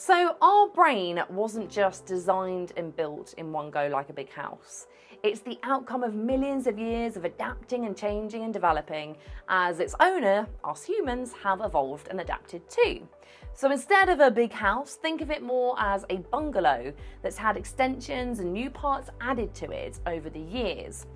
So our brain wasn't just designed and built in one go like a big house. It's the outcome of millions of years of adapting and changing and developing as its owner, us humans, have evolved and adapted too. So instead of a big house, think of it more as a bungalow that's had extensions and new parts added to it over the years.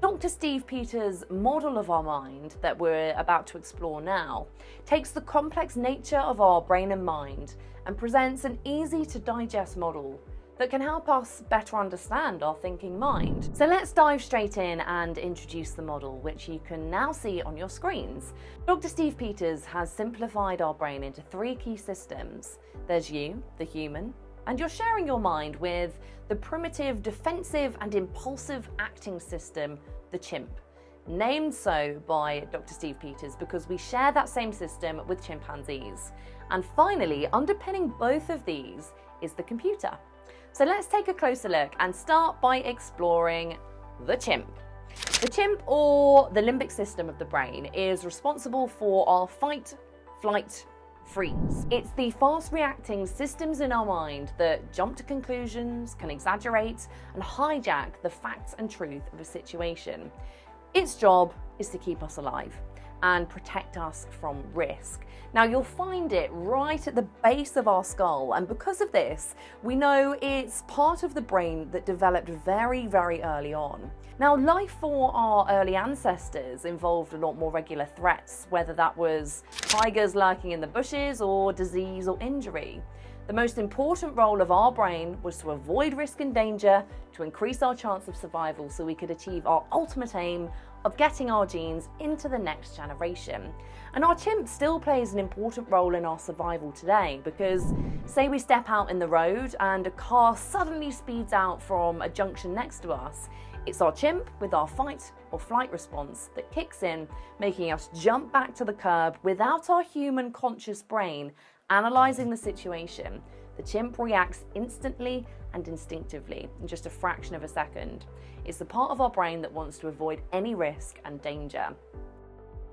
Dr. Steve Peters' model of our mind that we're about to explore now takes the complex nature of our brain and mind and presents an easy to digest model that can help us better understand our thinking mind. So let's dive straight in and introduce the model, which you can now see on your screens. Dr. Steve Peters has simplified our brain into three key systems. There's you, the human, and you're sharing your mind with the primitive, defensive and impulsive acting system, the chimp. Named so by Dr. Steve Peters because we share that same system with chimpanzees. And finally, underpinning both of these is the computer. So let's take a closer look and start by exploring the chimp. The chimp, or the limbic system of the brain, is responsible for our fight, flight, freeze. It's the fast-reacting systems in our mind that jump to conclusions, can exaggerate, and hijack the facts and truth of a situation. Its job is to keep us alive and protect us from risk. Now, you'll find it right at the base of our skull, and because of this, we know it's part of the brain that developed very, very early on. Now, life for our early ancestors involved a lot more regular threats, whether that was tigers lurking in the bushes or disease or injury. The most important role of our brain was to avoid risk and danger, to increase our chance of survival so we could achieve our ultimate aim of getting our genes into the next generation. And our chimp still plays an important role in our survival today because, say we step out in the road and a car suddenly speeds out from a junction next to us, it's our chimp with our fight or flight response that kicks in, making us jump back to the curb without our human conscious brain analysing the situation. The chimp reacts instantly and instinctively in just a fraction of a second. It's the part of our brain that wants to avoid any risk and danger.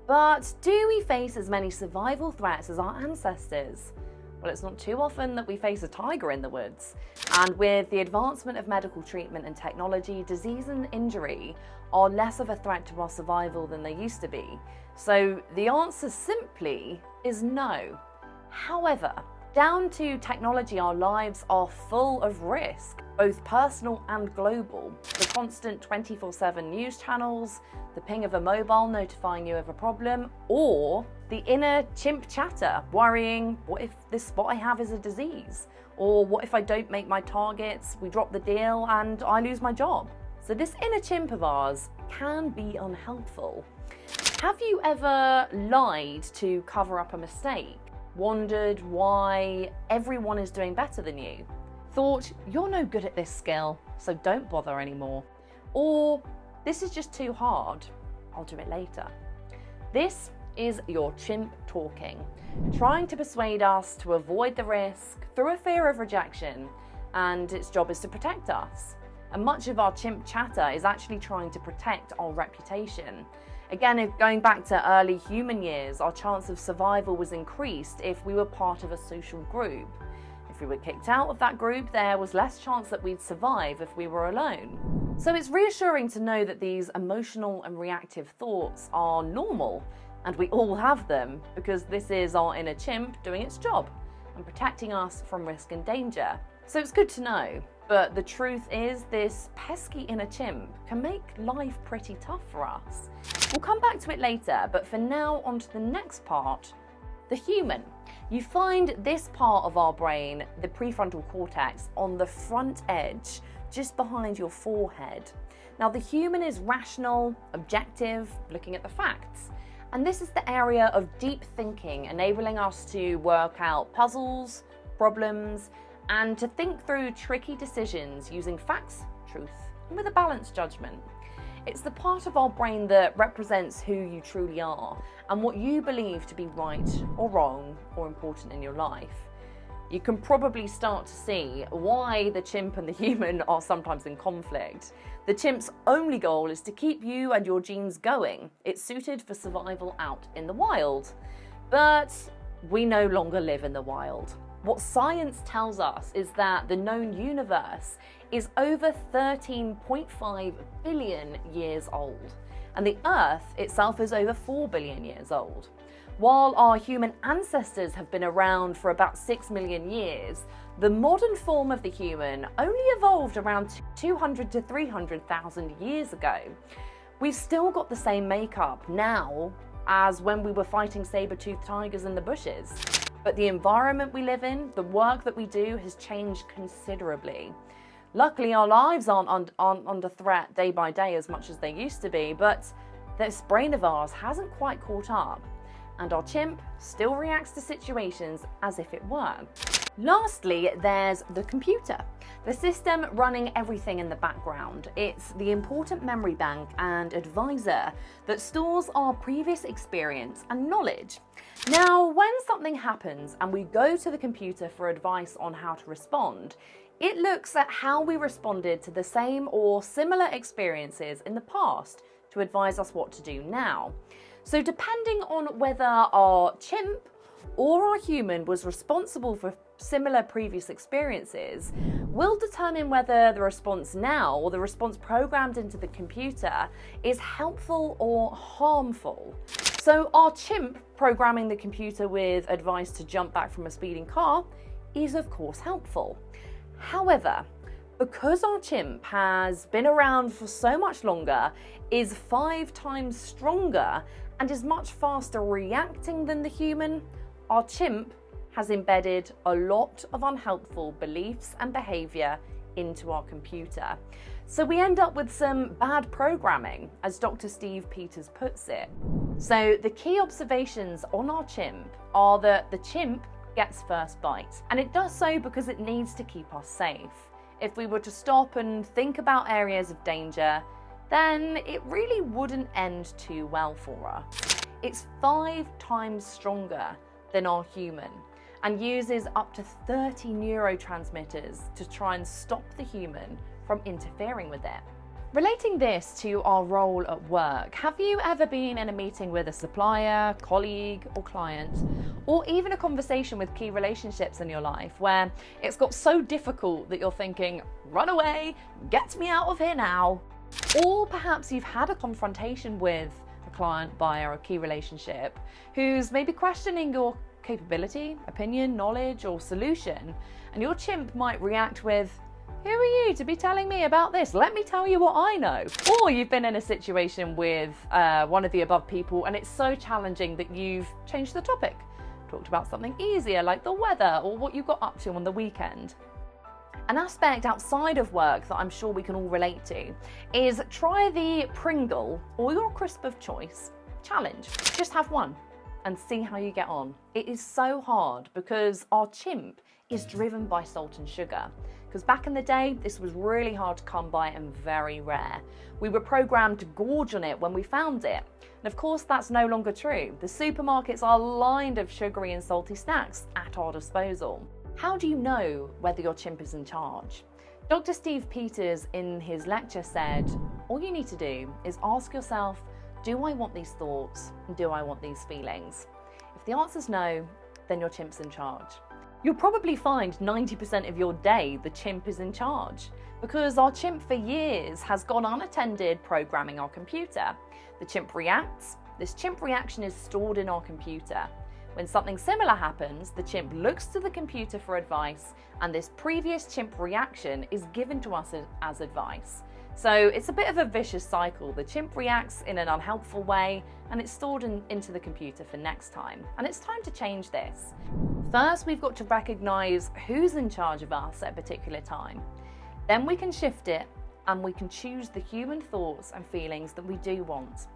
But do we face as many survival threats as our ancestors? Well, it's not too often that we face a tiger in the woods. And with the advancement of medical treatment and technology, disease and injury are less of a threat to our survival than they used to be. So the answer simply is no. However, down to technology, our lives are full of risk, both personal and global. The constant 24/7 news channels, the ping of a mobile notifying you of a problem, or the inner chimp chatter worrying, what if this spot I have is a disease? Or what if I don't make my targets, we drop the deal and I lose my job? So this inner chimp of ours can be unhelpful. Have you ever lied to cover up a mistake? Wondered why everyone is doing better than you? Thought, you're no good at this skill, so don't bother anymore. Or, this is just too hard, I'll do it later. This is your chimp talking, trying to persuade us to avoid the risk through a fear of rejection, and its job is to protect us. And much of our chimp chatter is actually trying to protect our reputation. Again, if going back to early human years, our chance of survival was increased if we were part of a social group. If we were kicked out of that group, there was less chance that we'd survive if we were alone. So it's reassuring to know that these emotional and reactive thoughts are normal, and we all have them, because this is our inner chimp doing its job and protecting us from risk and danger. So it's good to know. But the truth is, this pesky inner chimp can make life pretty tough for us. We'll come back to it later, but for now, on to the next part, the human. You find this part of our brain, the prefrontal cortex, on the front edge, just behind your forehead. Now, the human is rational, objective, looking at the facts. And this is the area of deep thinking, enabling us to work out puzzles, problems, and to think through tricky decisions using facts, truth, and with a balanced judgment. It's the part of our brain that represents who you truly are and what you believe to be right or wrong or important in your life. You can probably start to see why the chimp and the human are sometimes in conflict. The chimp's only goal is to keep you and your genes going. It's suited for survival out in the wild. But we no longer live in the wild. What science tells us is that the known universe is over 13.5 billion years old, and the Earth itself is over 4 billion years old. While our human ancestors have been around for about 6 million years, the modern form of the human only evolved around 200 to 300,000 years ago. We've still got the same makeup now as when we were fighting saber-toothed tigers in the bushes. But the environment we live in, the work that we do, has changed considerably. Luckily, our lives aren't under threat day by day as much as they used to be, but this brain of ours hasn't quite caught up, and our chimp still reacts to situations as if it were. Lastly, there's the computer, the system running everything in the background. It's the important memory bank and advisor that stores our previous experience and knowledge. Now, when something happens and we go to the computer for advice on how to respond, it looks at how we responded to the same or similar experiences in the past to advise us what to do now. So depending on whether our chimp or our human was responsible for similar previous experiences, will determine whether the response now or the response programmed into the computer is helpful or harmful. So our chimp programming the computer with advice to jump back from a speeding car is of course helpful. However, because our chimp has been around for so much longer, is 5 times stronger, and is much faster reacting than the human, our chimp has embedded a lot of unhelpful beliefs and behavior into our computer. So we end up with some bad programming, as Dr. Steve Peters puts it. So the key observations on our chimp are that the chimp gets first bite, and it does so because it needs to keep us safe. If we were to stop and think about areas of danger, then it really wouldn't end too well for us. It's 5 times stronger than our human and uses up to 30 neurotransmitters to try and stop the human from interfering with it. Relating this to our role at work, have you ever been in a meeting with a supplier, colleague, or client, or even a conversation with key relationships in your life where it's got so difficult that you're thinking, run away, get me out of here now? Or perhaps you've had a confrontation with a client via a key relationship who's maybe questioning your capability, opinion, knowledge, or solution, and your chimp might react with, who are you to be telling me about this? Let me tell you what I know. Or you've been in a situation with one of the above people and it's so challenging that you've changed the topic, talked about something easier like the weather or what you got up to on the weekend. An aspect outside of work that I'm sure we can all relate to is try the Pringle or your crisp of choice challenge. Just have one and see how you get on. It is so hard because our chimp is driven by salt and sugar. Because back in the day, this was really hard to come by and very rare. We were programmed to gorge on it when we found it. And of course, that's no longer true. The supermarkets are lined of sugary and salty snacks at our disposal. How do you know whether your chimp is in charge? Dr. Steve Peters in his lecture said, all you need to do is ask yourself, do I want these thoughts? Do I want these feelings? If the answer's no, then your chimp's in charge. You'll probably find 90% of your day the chimp is in charge, because our chimp for years has gone unattended programming our computer. The chimp reacts. This chimp reaction is stored in our computer. When something similar happens, the chimp looks to the computer for advice, and this previous chimp reaction is given to us as advice. So it's a bit of a vicious cycle. The chimp reacts in an unhelpful way, and it's stored into the computer for next time. And it's time to change this. First, we've got to recognize who's in charge of us at a particular time. Then we can shift it, and we can choose the human thoughts and feelings that we do want.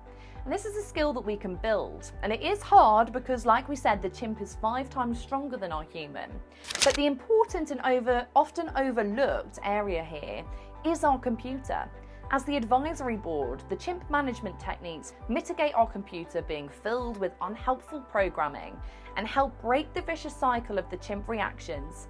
And this is a skill that we can build. And it is hard because, like we said, the chimp is 5 times stronger than our human. But the important and often overlooked area here is our computer. As the advisory board, the chimp management techniques mitigate our computer being filled with unhelpful programming and help break the vicious cycle of the chimp reactions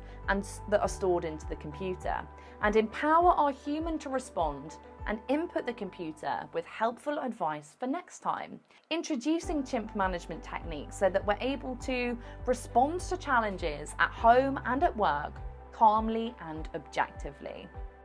that are stored into the computer, and empower our human to respond and input the computer with helpful advice for next time. Introducing chimp management techniques so that we're able to respond to challenges at home and at work calmly and objectively.